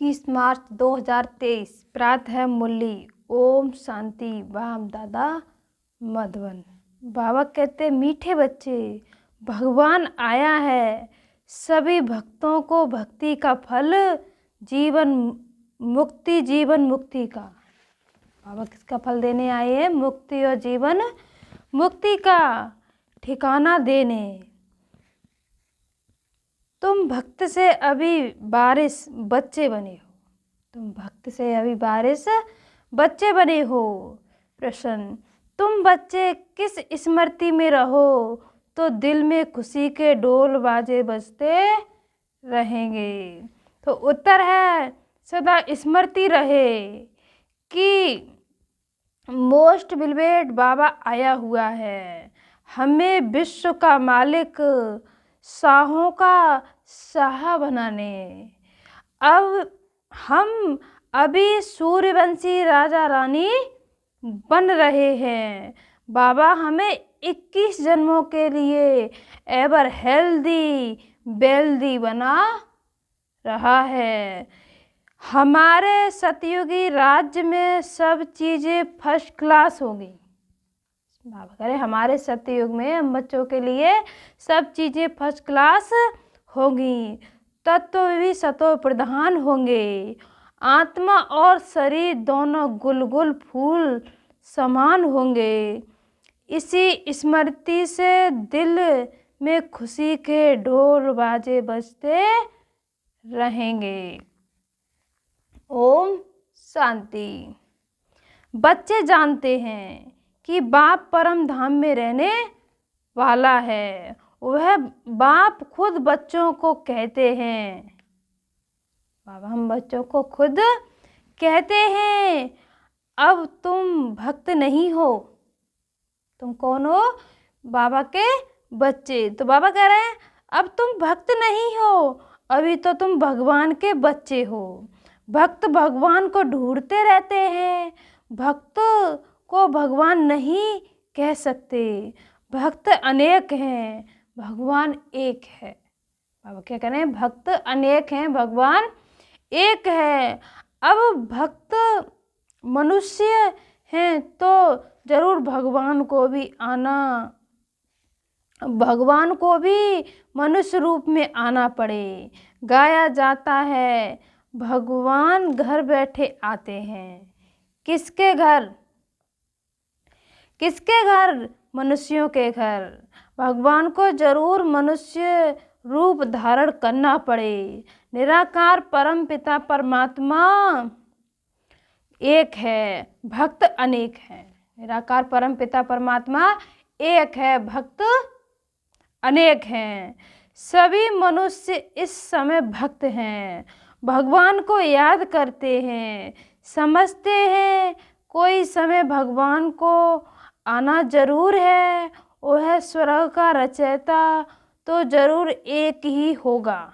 21 मार्च 2023। प्रातः है मुरली। ओम शांति। वाम दादा मधुबन। बाबा कहते मीठे बच्चे, भगवान आया है। सभी भक्तों को भक्ति का फल जीवन मुक्ति का। बाबा किसका फल देने आए हैं? मुक्ति और जीवन मुक्ति का ठिकाना देने। तुम भक्त से अभी बारिश बच्चे बने हो। तुम भक्त से अभी बारिश बच्चे बने हो। प्रश्न, तुम बच्चे किस स्मृति में रहो तो दिल में खुशी के ढोल बाजे बजते रहेंगे। तो उत्तर है सदा स्मृति रहे कि मोस्ट बिलवेड बाबा आया हुआ है। हमें विश्व का मालिक, शाहों का शाह बनाने। अब हम अभी सूर्यवंशी राजा रानी बन रहे हैं। बाबा हमें 21 जन्मों के लिए एवर हेल्दी वेल्दी बना रहा है। हमारे सतयुगी राज्य में सब चीज़ें फर्स्ट क्लास होगी। बाबा कह रहे हमारे सतयुग में हम बच्चों के लिए सब चीज़ें फर्स्ट क्लास होंगी। तत्व भी सतो प्रधान होंगे। आत्मा और शरीर दोनों गुलगुल फूल समान होंगे। इसी स्मृति से दिल में खुशी के ढोल बाजे बजते रहेंगे। ओम शांति। बच्चे जानते हैं कि बाप परम धाम में रहने वाला है। वह बाप खुद बच्चों को कहते हैं। बाबा हम बच्चों को खुद कहते हैं, अब तुम भक्त नहीं हो। तुम कौन हो? बाबा के बच्चे। तो बाबा कह रहे हैं अब तुम भक्त नहीं हो, अभी तो तुम भगवान के बच्चे हो। भक्त भगवान को ढूंढते रहते हैं। भक्त को भगवान नहीं कह सकते। भक्त अनेक हैं, भगवान एक है। बाबा क्या कह रहे हैं? भक्त अनेक हैं, भगवान एक है। अब भक्त मनुष्य हैं तो जरूर भगवान को भी मनुष्य रूप में आना पड़े। गाया जाता है भगवान घर बैठे आते हैं। किसके घर? किसके घर? मनुष्यों के घर। भगवान को जरूर मनुष्य रूप धारण करना पड़े। निराकार परम पिता परमात्मा एक है, भक्त अनेक हैं। निराकार परम पिता परमात्मा एक है, भक्त अनेक हैं। सभी मनुष्य इस समय भक्त हैं, भगवान को याद करते हैं, समझते हैं कोई समय भगवान को आना जरूर है। वह स्वर्ग का रचयिता तो जरूर एक ही होगा।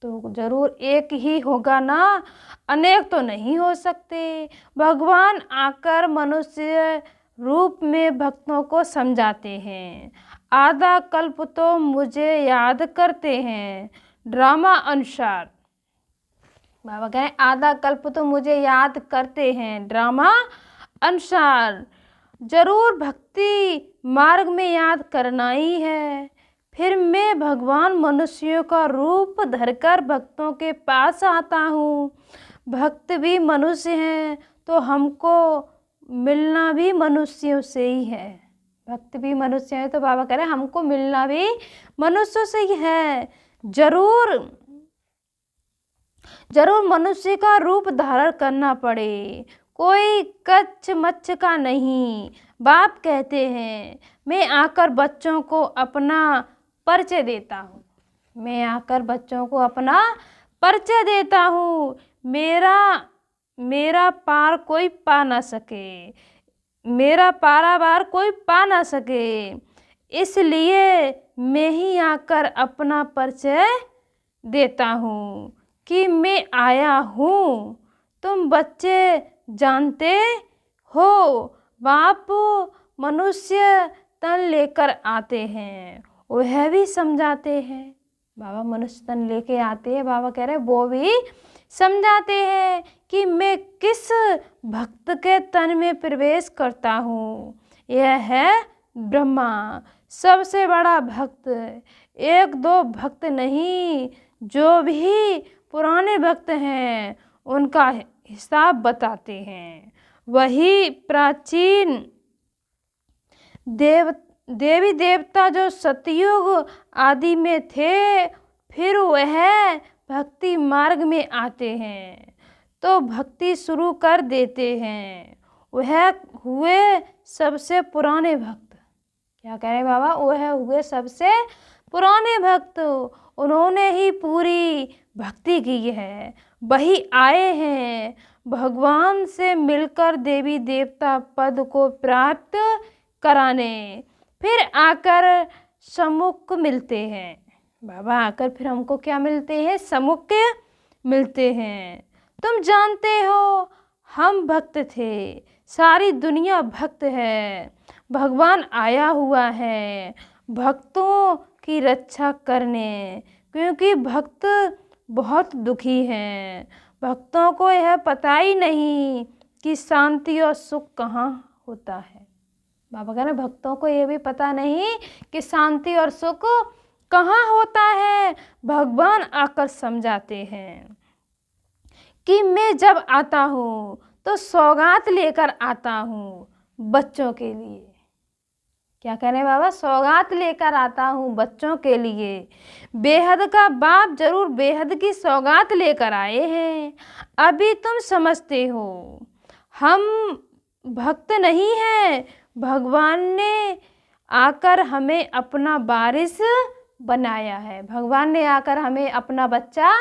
तो जरूर एक ही होगा ना, अनेक तो नहीं हो सकते। भगवान आकर मनुष्य रूप में भक्तों को समझाते हैं। आधा कल्प तो मुझे याद करते हैं। ड्रामा अनुसार बाबा कहें आधा कल्प तो मुझे याद करते हैं। ड्रामा अनुसार जरूर भक्ति मार्ग में याद करना ही है। फिर मैं भगवान मनुष्यों का रूप धरकर भक्तों के पास आता हूँ। भक्त भी मनुष्य हैं तो हमको मिलना भी मनुष्यों से ही है। भक्त भी मनुष्य हैं तो बाबा कह रहे हैं हमको मिलना भी मनुष्यों से ही है। जरूर मनुष्य का रूप धारण करना पड़े, कोई कच्छ मच्छ का नहीं। बाप कहते हैं मैं आकर बच्चों को अपना परिचय देता हूँ। मैं आकर बच्चों को अपना परिचय देता हूँ। मेरा पार कोई पा ना सके, मेरा पारावार कोई पा ना सके, इसलिए मैं ही आकर अपना परिचय देता हूँ कि मैं आया हूँ। तुम बच्चे जानते हो बाप मनुष्य तन लेकर आते हैं, वह भी समझाते हैं। बाबा मनुष्य तन लेके आते हैं। बाबा कह रहे हैं वो भी समझाते हैं कि मैं किस भक्त के तन में प्रवेश करता हूँ। यह है ब्रह्मा, सबसे बड़ा भक्त, एक दो भक्त नहीं। जो भी पुराने भक्त हैं उनका हिसाब बताते हैं। वही प्राचीन देवी देवता जो सतयुग आदि में थे, फिर वह भक्ति मार्ग में आते हैं तो भक्ति शुरू कर देते हैं। वह हुए सबसे पुराने भक्त। क्या कह रहे हैं बाबा? वह हुए सबसे पुराने भक्त, उन्होंने ही पूरी भक्ति की है। वही आए हैं भगवान से मिलकर देवी देवता पद को प्राप्त कराने, फिर आकर सम्मुख मिलते हैं। बाबा आकर फिर हमको क्या मिलते हैं? सम्मुख मिलते हैं। तुम जानते हो हम भक्त थे, सारी दुनिया भक्त है। भगवान आया हुआ है भक्तों की रक्षा करने, क्योंकि भक्त बहुत दुखी हैं। भक्तों को यह पता ही नहीं कि शांति और सुख कहाँ होता है। बाबा कह रहे हैं भक्तों को ये भी पता नहीं कि शांति और सुख कहाँ होता है। भगवान आकर समझाते हैं कि मैं जब आता हूँ तो सौगात लेकर आता हूँ बच्चों के लिए। क्या कह रहे हैं बाबा? सौगात लेकर आता हूँ बच्चों के लिए। बेहद का बाप जरूर बेहद की सौगात लेकर आए हैं। अभी तुम समझते हो हम भक्त नहीं हैं, भगवान ने आकर हमें अपना वारिस बनाया है। भगवान ने आकर हमें अपना बच्चा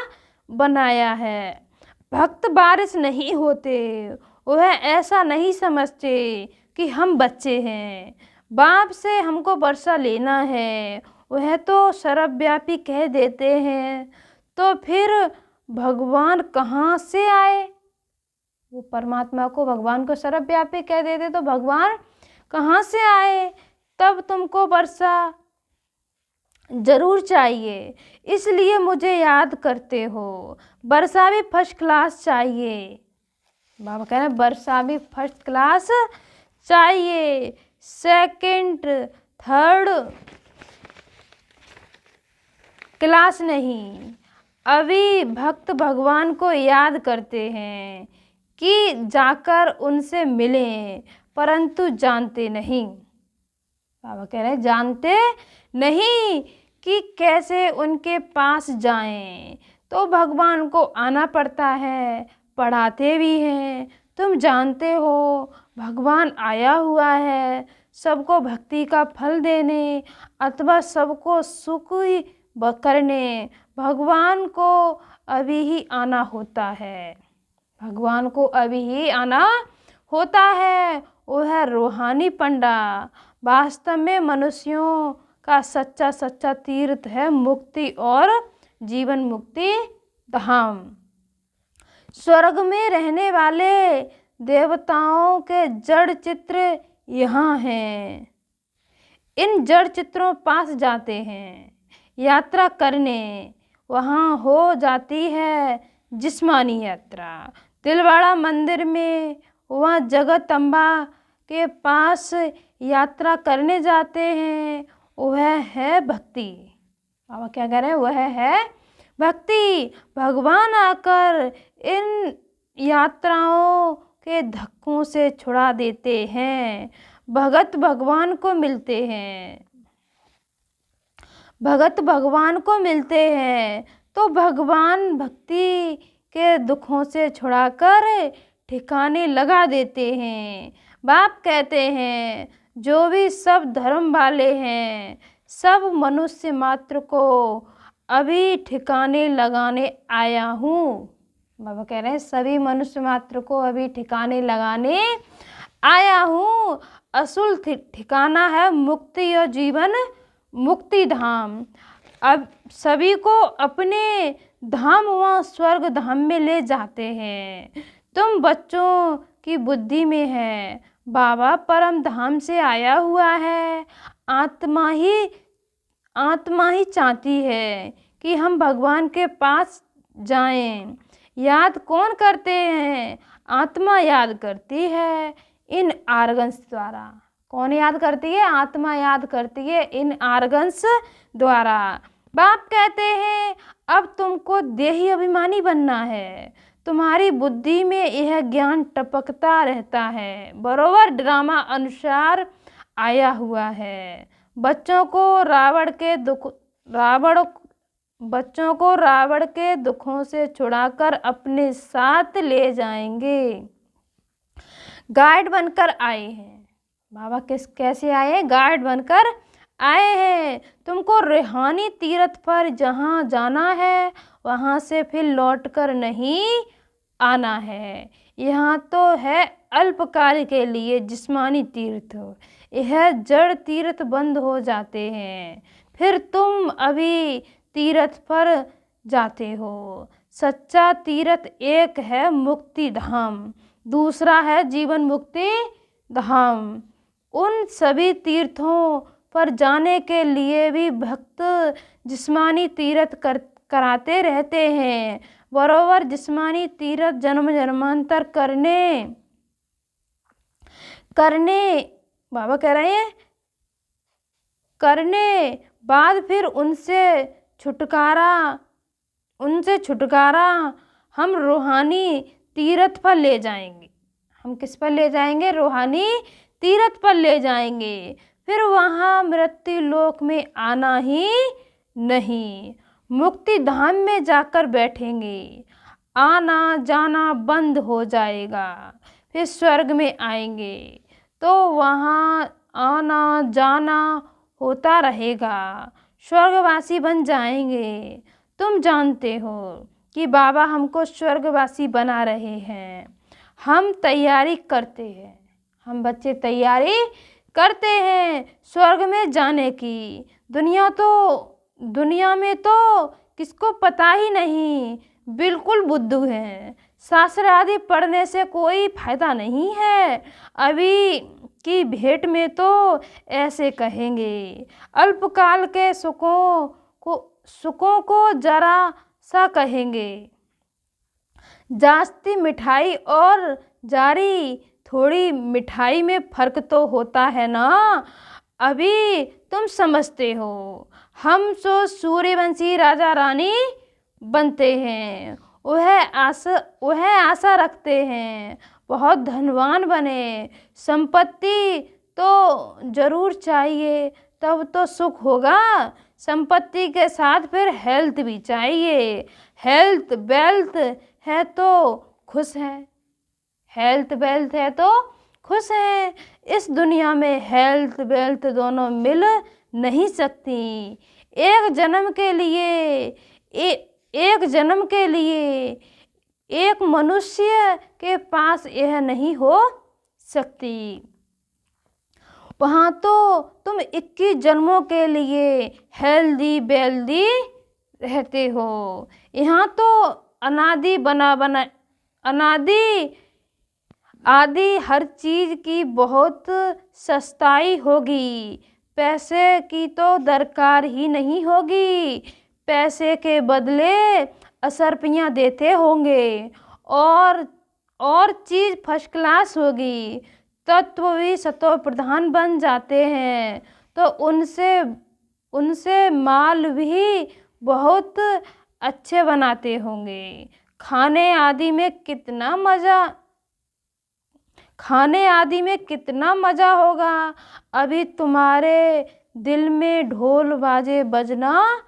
बनाया है। भक्त वारिस नहीं होते, वह ऐसा नहीं समझते कि हम बच्चे हैं, बाप से हमको वर्षा लेना है, वह तो सर्वव्यापी कह देते हैं। तो फिर भगवान कहाँ से आए? वो परमात्मा को, भगवान को सर्वव्यापी कह देते तो भगवान कहाँ से आए? तब तुमको वर्षा जरूर चाहिए, इसलिए मुझे याद करते हो। वर्षा भी फर्स्ट क्लास चाहिए। बाबा कह रहे हैं वर्षा भी फर्स्ट क्लास चाहिए, सेकंड थर्ड क्लास नहीं। अभी भक्त भगवान को याद करते हैं कि जाकर उनसे मिलें, परंतु जानते नहीं। बाबा कह रहे हैं जानते नहीं कि कैसे उनके पास जाएं, तो भगवान को आना पड़ता है, पढ़ाते भी हैं। तुम जानते हो भगवान आया हुआ है सबको भक्ति का फल देने अथवा सबको सुख करने। भगवान को अभी ही आना होता है, भगवान को अभी ही आना होता है। वह रूहानी पंडा वास्तव में मनुष्यों का सच्चा सच्चा तीर्थ है, मुक्ति और जीवन मुक्ति धाम। स्वर्ग में रहने वाले देवताओं के जड़ चित्र यहाँ हैं। इन जड़ चित्रों पास जाते हैं यात्रा करने, वहाँ हो जाती है जिस्मानी यात्रा। तिलवाड़ा मंदिर में वहाँ जगदम्बा के पास यात्रा करने जाते हैं, वह है भक्ति। बाबा क्या कह रहे हैं? वह है भक्ति। भगवान आकर इन यात्राओं के धक्कों से छुड़ा देते हैं। भगत भगवान को मिलते हैं, भगत भगवान को मिलते हैं तो भगवान भक्ति के दुखों से छुड़ाकर ठिकाने लगा देते हैं। बाप कहते हैं जो भी सब धर्म वाले हैं सब मनुष्य मात्र को अभी ठिकाने लगाने आया हूँ। बाबा कह रहे हैं सभी मनुष्य मात्र को अभी ठिकाने लगाने आया हूँ। असल ठिकाना है मुक्ति और जीवन मुक्ति धाम। अब सभी को अपने धाम व स्वर्ग धाम में ले जाते हैं। तुम बच्चों की बुद्धि में है बाबा परम धाम से आया हुआ है। आत्मा ही चाहती है कि हम भगवान के पास जाएं। याद कौन करते हैं? आत्मा याद करती है इन आर्गन्स द्वारा। कौन याद करती है? आत्मा याद करती है इन आर्गन्स द्वारा। बाप कहते हैं अब तुमको देही अभिमानी बनना है। तुम्हारी बुद्धि में यह ज्ञान टपकता रहता है, बरोबर ड्रामा अनुसार आया हुआ है। बच्चों को रावण के दुखों से छुड़ाकर अपने साथ ले जाएंगे। गाइड बनकर आए हैं बाबा। कैसे आए हैं? गाइड बनकर आए हैं। तुमको रूहानी तीर्थ पर जहाँ जाना है वहाँ से फिर लौटकर नहीं आना है। यहाँ तो है अल्पकाल के लिए जिस्मानी तीर्थ, यह जड़ तीर्थ बंद हो जाते हैं, फिर तुम अभी तीर्थ पर जाते हो। सच्चा तीर्थ एक है मुक्ति धाम, दूसरा है जीवन मुक्ति धाम। उन सभी तीर्थों पर जाने के लिए भी भक्त जिस्मानी तीर्थ कराते रहते हैं, बरोबर जिस्मानी तीर्थ जन्म जन्मांतर करने बाबा कह रहे हैं करने बाद फिर उनसे छुटकारा हम रूहानी तीर्थ पर ले जाएंगे। हम किस पर ले जाएंगे? रूहानी तीर्थ पर ले जाएंगे। फिर वहाँ मृत्यु लोक में आना ही नहीं, मुक्ति धाम में जाकर बैठेंगे। आना जाना बंद हो जाएगा। फिर स्वर्ग में आएंगे तो वहाँ आना जाना होता रहेगा, स्वर्गवासी बन जाएंगे। तुम जानते हो कि बाबा हमको स्वर्गवासी बना रहे हैं। हम तैयारी करते हैं, हम बच्चे तैयारी करते हैं स्वर्ग में जाने की। दुनिया में तो किसको पता ही नहीं, बिल्कुल बुद्धू हैं। शास्त्र आदि पढ़ने से कोई फायदा नहीं है। अभी की भेंट में तो ऐसे कहेंगे, अल्पकाल के सुखों को जरा सा कहेंगे। जास्ती मिठाई और जारी थोड़ी मिठाई में फर्क तो होता है ना। अभी तुम समझते हो, हम तो सूर्यवंशी राजा रानी बनते हैं, वह आशा रखते हैं बहुत धनवान बने। संपत्ति तो जरूर चाहिए, तब तो सुख होगा। संपत्ति के साथ फिर हेल्थ भी चाहिए। हेल्थ वेल्थ है तो खुश है, हेल्थ वेल्थ है तो खुश है। इस दुनिया में हेल्थ वेल्थ दोनों मिल नहीं सकती। एक जन्म के लिए एक मनुष्य के पास यह नहीं हो सकती। वहाँ तो तुम 21 जन्मों के लिए हेल्दी वेल्दी रहते हो। यहाँ तो आदि हर चीज़ की बहुत सस्ताई होगी। पैसे की तो दरकार ही नहीं होगी। पैसे के बदले असरपियाँ देते होंगे और चीज़ फर्स्ट क्लास होगी। तत्व भी सतो प्रधान बन जाते हैं तो उनसे माल भी बहुत अच्छे बनाते होंगे। खाने आदि में कितना मज़ा होगा। अभी तुम्हारे दिल में ढोल बाजे बजना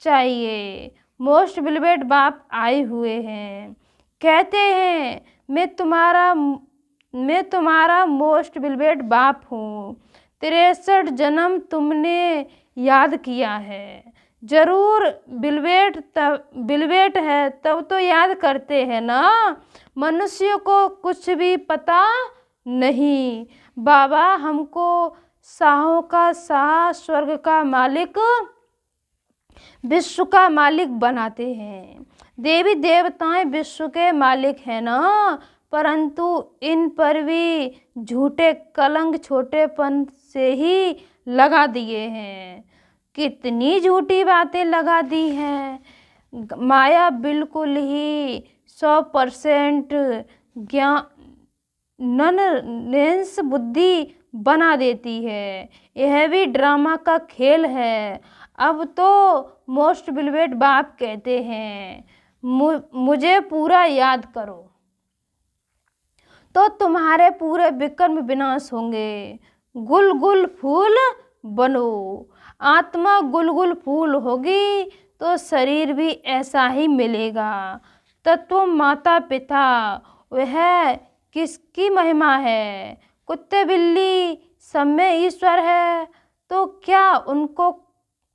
चाहिए। मोस्ट बिलीवेड बाप आए हुए हैं, कहते हैं मैं तुम्हारा मोस्ट बिलीवेड बाप हूँ। 63 जन्म तुमने याद किया है, जरूर बिलवेट है तब तो याद करते हैं ना। मनुष्य को कुछ भी पता नहीं। बाबा हमको शाहों का शाह, स्वर्ग का मालिक, विश्व का मालिक बनाते हैं। देवी देवताएं विश्व के मालिक हैं ना, परंतु इन पर भी झूठे कलंक छोटेपन से ही लगा दिए हैं। कितनी झूठी बातें लगा दी हैं। माया बिल्कुल ही 100% ज्ञान नॉनसेंस बुद्धि बना देती है। यह भी ड्रामा का खेल है। अब तो मोस्ट बिलवेड बाप कहते हैं, मुझे पूरा याद करो तो तुम्हारे पूरे विक्रम विनाश होंगे। गुलगुल फूल बनो। आत्मा गुलगुल फूल होगी तो शरीर भी ऐसा ही मिलेगा। तत्व माता पिता वह किसकी महिमा है? कुत्ते बिल्ली सब में ईश्वर है तो क्या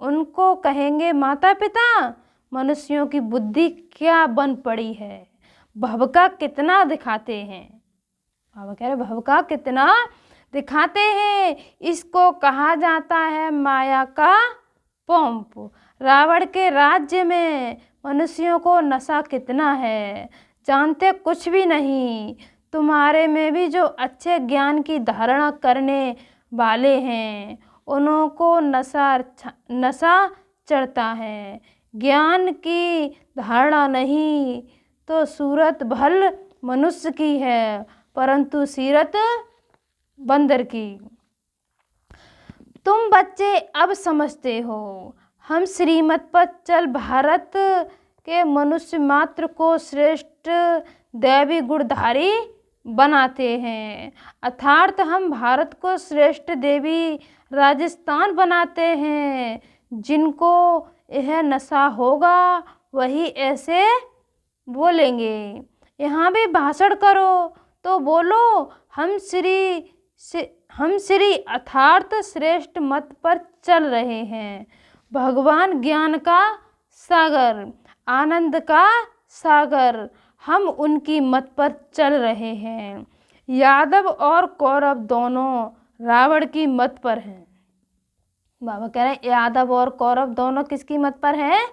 उनको कहेंगे माता पिता? मनुष्यों की बुद्धि क्या बन पड़ी है। भवका कितना दिखाते हैं। बाबा कह रहे भवका कितना दिखाते हैं। इसको कहा जाता है माया का पंप। रावण के राज्य में मनुष्यों को नशा कितना है, जानते कुछ भी नहीं। तुम्हारे में भी जो अच्छे ज्ञान की धारणा करने वाले हैं उनको नशा चढ़ता है। ज्ञान की धारणा नहीं तो सूरत भल मनुष्य की है परंतु सीरत बंदर की। तुम बच्चे अब समझते हो। हम श्रीमत पर चल भारत के मनुष्य मात्र को श्रेष्ठ दैवी गुणधारी बनाते हैं, अर्थात हम भारत को श्रेष्ठ देवी राजस्थान बनाते हैं। जिनको यह नशा होगा वही ऐसे बोलेंगे। यहाँ भी भाषण करो तो बोलो हम श्री अर्थात श्रेष्ठ मत पर चल रहे हैं। भगवान ज्ञान का सागर, आनंद का सागर, हम उनकी मत पर चल रहे हैं। यादव और कौरव दोनों रावण की मत पर हैं। बाबा कह रहे हैं यादव और कौरव दोनों किसकी मत पर हैं?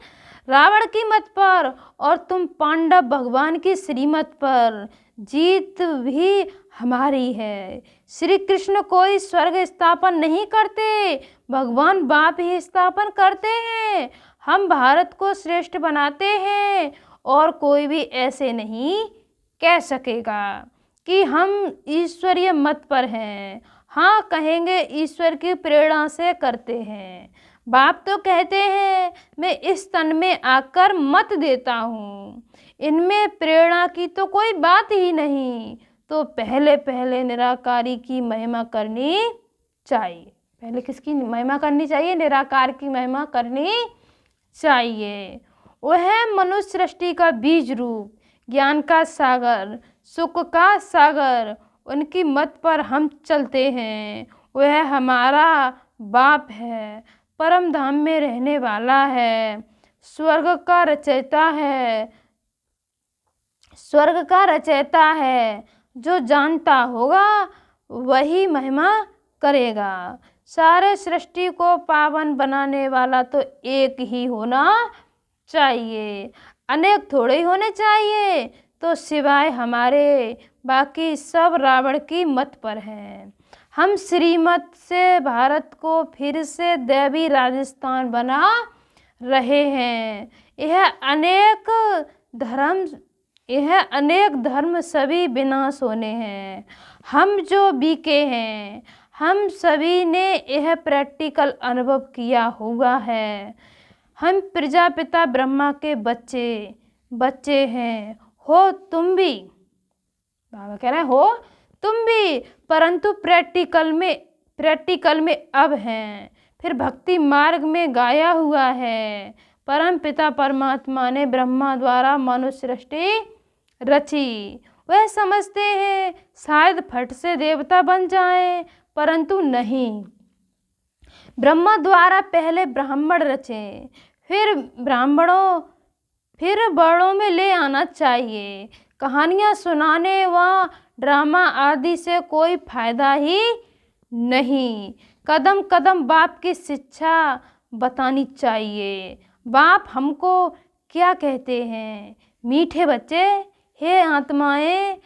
रावण की मत पर। और तुम पांडव भगवान की श्रीमत पर। जीत भी हमारी है। श्री कृष्ण कोई स्वर्ग स्थापन नहीं करते, भगवान बाप ही स्थापन करते हैं। हम भारत को श्रेष्ठ बनाते हैं और कोई भी ऐसे नहीं कह सकेगा कि हम ईश्वरीय मत पर हैं। हाँ कहेंगे ईश्वर की प्रेरणा से करते हैं। बाप तो कहते हैं मैं इस तन में आकर मत देता हूँ, इनमें प्रेरणा की तो कोई बात ही नहीं। तो पहले निराकारी की महिमा करनी चाहिए। पहले किसकी महिमा करनी चाहिए? निराकार की महिमा करनी चाहिए। वह मनुष्य सृष्टि का बीज रूप, ज्ञान का सागर, सुख का सागर, उनकी मत पर हम चलते हैं। वह हमारा बाप है, परम धाम में रहने वाला है, स्वर्ग का रचयिता है। जो जानता होगा वही महिमा करेगा। सारे सृष्टि को पावन बनाने वाला तो एक ही होना चाहिए, अनेक थोड़े ही होने चाहिए। तो सिवाय हमारे बाकी सब रावण की मत पर हैं। हम श्रीमत से भारत को फिर से दैवी राजस्थान बना रहे हैं। यह अनेक धर्म सभी विनाश होने हैं। हम जो बीके हैं हम सभी ने यह प्रैक्टिकल अनुभव किया हुआ है। हम प्रजापिता ब्रह्मा के बच्चे हैं। हो तुम भी, बाबा कह रहे हैं हो तुम भी, परंतु प्रैक्टिकल में अब हैं। फिर भक्ति मार्ग में गाया हुआ है। परम पिता परमात्मा ने ब्रह्मा द्वारा मनुष्य सृष्टि रची। वह समझते हैं शायद फट से देवता बन जाएं, परंतु नहीं। ब्रह्मा द्वारा पहले ब्राह्मण रचे, फिर बड़ों में ले आना चाहिए। कहानियाँ सुनाने व ड्रामा आदि से कोई फायदा ही नहीं। कदम कदम बाप की शिक्षा बतानी चाहिए। बाप हमको क्या कहते हैं? मीठे बच्चे, हे आत्माएं,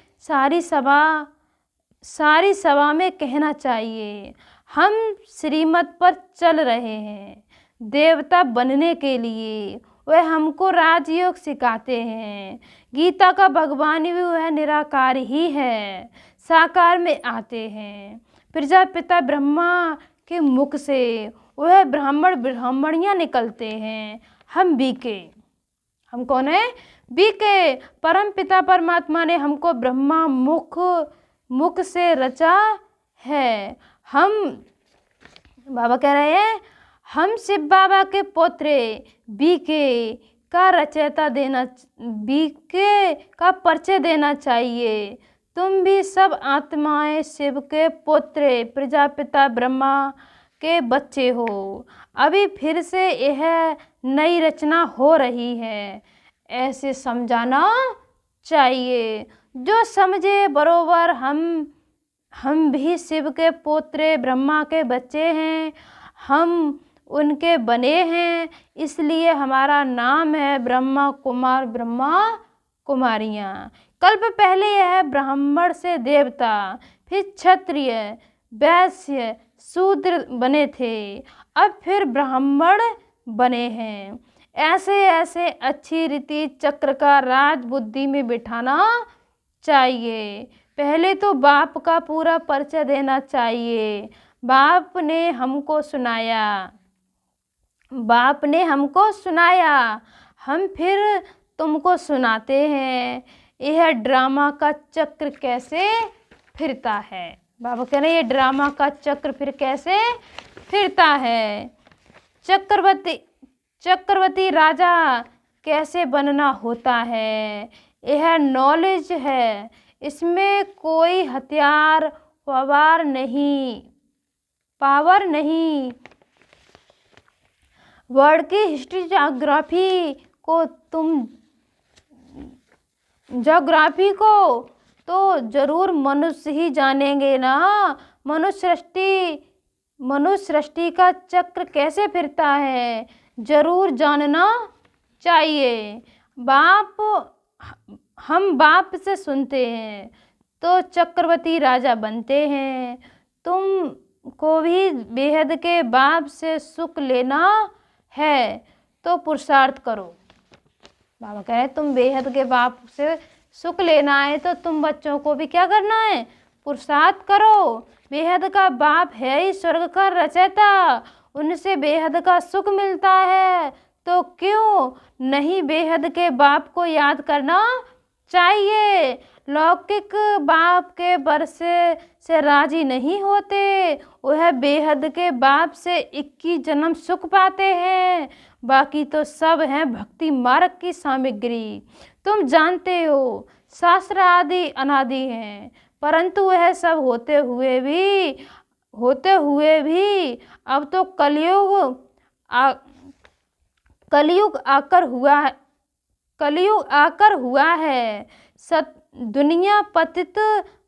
सारी सभा में कहना चाहिए हम श्रीमत पर चल रहे हैं। देवता बनने के लिए। वह हमको राजयोग सिखाते हैं। गीता का भगवान भी वह निराकार ही है, साकार में आते हैं। प्रजापिता ब्रह्मा के मुख से वह ब्राह्मण ब्राह्मणियाँ निकलते हैं। हम बीके, हम कौन है? बीके। परम पिता परमात्मा ने हमको ब्रह्मा मुख से रचा है। हम, बाबा कह रहे हैं, हम शिव बाबा के पुत्र बीके का रचयिता देना, बीके का परिचय देना चाहिए। तुम भी सब आत्माएं शिव के पुत्र प्रजापिता ब्रह्मा के बच्चे हो। अभी फिर से यह नई रचना हो रही है, ऐसे समझाना चाहिए। जो समझे बरोबर हम भी शिव के पुत्र ब्रह्मा के बच्चे हैं, हम उनके बने हैं, इसलिए हमारा नाम है ब्रह्मा कुमार, ब्रह्मा कुमारियाँ। कल्प पहले यह ब्राह्मण से देवता, फिर क्षत्रिय, वैश्य, शूद्र बने थे, अब फिर ब्राह्मण बने हैं। ऐसे ऐसे अच्छी रीति चक्र का राज बुद्धि में बिठाना चाहिए। पहले तो बाप का पूरा परिचय देना चाहिए। बाप ने हमको सुनाया, बाप ने हमको सुनाया, हम फिर तुमको सुनाते हैं। यह ड्रामा का चक्र कैसे फिरता है। बाबा कह रहे हैं ये ड्रामा का चक्र फिर कैसे फिरता है। चक्रवर्ती राजा कैसे बनना होता है, यह नॉलेज है। इसमें कोई हथियार पावर नहीं। वर्ल्ड की हिस्ट्री ज्योग्राफी को तो जरूर मनुष्य ही जानेंगे ना। मनुष्य सृष्टि का चक्र कैसे फिरता है, जरूर जानना चाहिए। हम बाप से सुनते हैं तो चक्रवर्ती राजा बनते हैं। तुमको भी बेहद के बाप से सुख लेना है तो पुरुषार्थ करो। बाबा कह रहे हैं तुम बेहद के बाप से सुख लेना है तो तुम बच्चों को भी क्या करना है, पुरुषार्थ करो। बेहद का बाप है ही स्वर्ग का रचयिता, उनसे बेहद का सुख मिलता है, तो क्यों नहीं बेहद के बाप को याद करना चाहिए। लौकिक बाप के बरसे से राजी नहीं होते, वह बेहद के बाप से 21 जन्म सुख पाते हैं। बाकी तो सब है भक्ति मार्ग की सामग्री। तुम जानते हो शास्त्र आदि अनादि हैं, परंतु वह सब होते हुए भी अब तो कलयुग आकर हुआ है। दुनिया पतित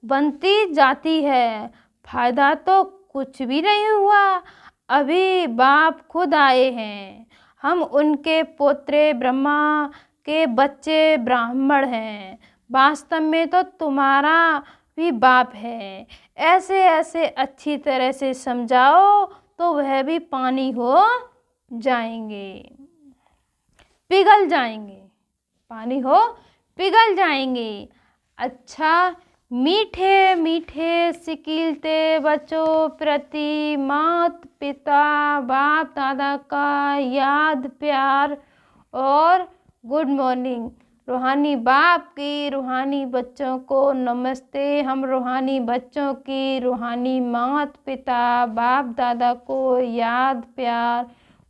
बनती जाती है, फायदा तो कुछ भी नहीं हुआ। अभी बाप खुद आए हैं, हम उनके पुत्र ब्रह्मा के बच्चे ब्राह्मण हैं। वास्तव में तो तुम्हारा भी बाप है। ऐसे ऐसे अच्छी तरह से समझाओ तो वह भी पानी हो जाएंगे, पिघल जाएंगे, पानी हो पिघल जाएंगे। अच्छा, मीठे मीठे सिकिलते बच्चों प्रति माता पिता बाप दादा का याद प्यार और गुड मॉर्निंग। रूहानी बाप की रूहानी बच्चों को नमस्ते। हम रूहानी बच्चों की रूहानी माता पिता बाप दादा को याद प्यार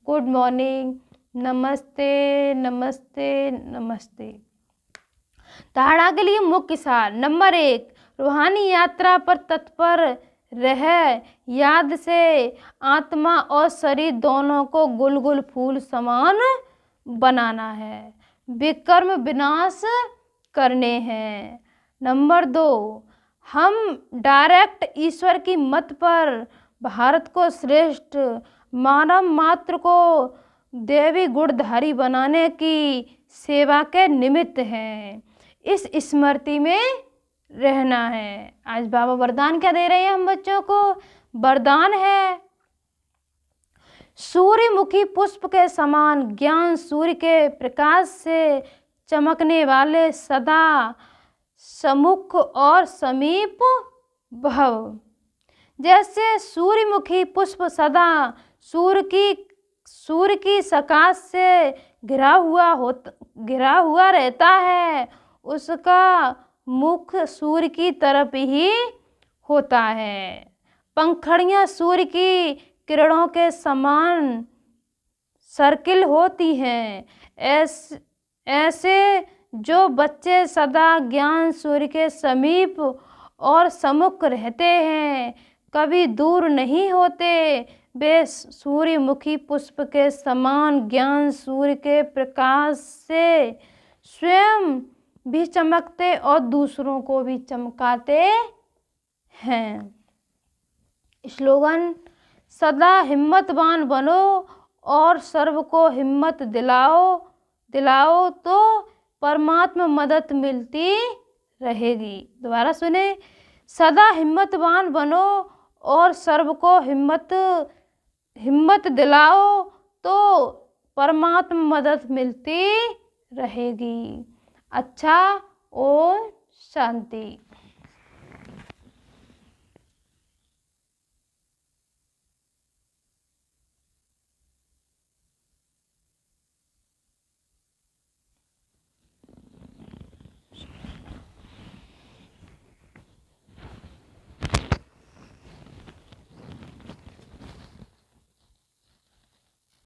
गुड मॉर्निंग, नमस्ते नमस्ते नमस्ते। धारणा के लिए मुख्य सार। नंबर 1, रूहानी यात्रा पर तत्पर रह याद से आत्मा और शरीर दोनों को गुलगुल फूल समान बनाना है, विकर्म विनाश करने हैं। नंबर 2, हम डायरेक्ट ईश्वर की मत पर भारत को श्रेष्ठ मानव मात्र को देवी गुणधारी बनाने की सेवा के निमित्त हैं। इस स्मृति में रहना है। आज बाबा वरदान क्या दे रहे हैं हम बच्चों को? वरदान है सूर्यमुखी पुष्प के समान ज्ञान सूर्य के प्रकाश से चमकने वाले, सदा सम्मुख और समीप भव। जैसे सूर्यमुखी पुष्प सदा सूर्य की प्रकाश से घिरा हुआ रहता है, उसका मुख सूर्य की तरफ ही होता है। पंखुड़ियाँ सूर्य की किरणों के समान सर्किल होती हैं। ऐसे जो बच्चे सदा ज्ञान सूर्य के समीप और सम्मुख रहते हैं, कभी दूर नहीं होते। वे सूर्यमुखी पुष्प के समान ज्ञान सूर्य के प्रकाश से स्वयं भी चमकते और दूसरों को भी चमकाते हैं। स्लोगन: सदा हिम्मतवान बनो और सर्व को हिम्मत दिलाओ तो परमात्मा मदद मिलती रहेगी। दोबारा सुने, सदा हिम्मतवान बनो और सर्व को हिम्मत दिलाओ तो परमात्मा मदद मिलती रहेगी। अच्छा, ओम शांति।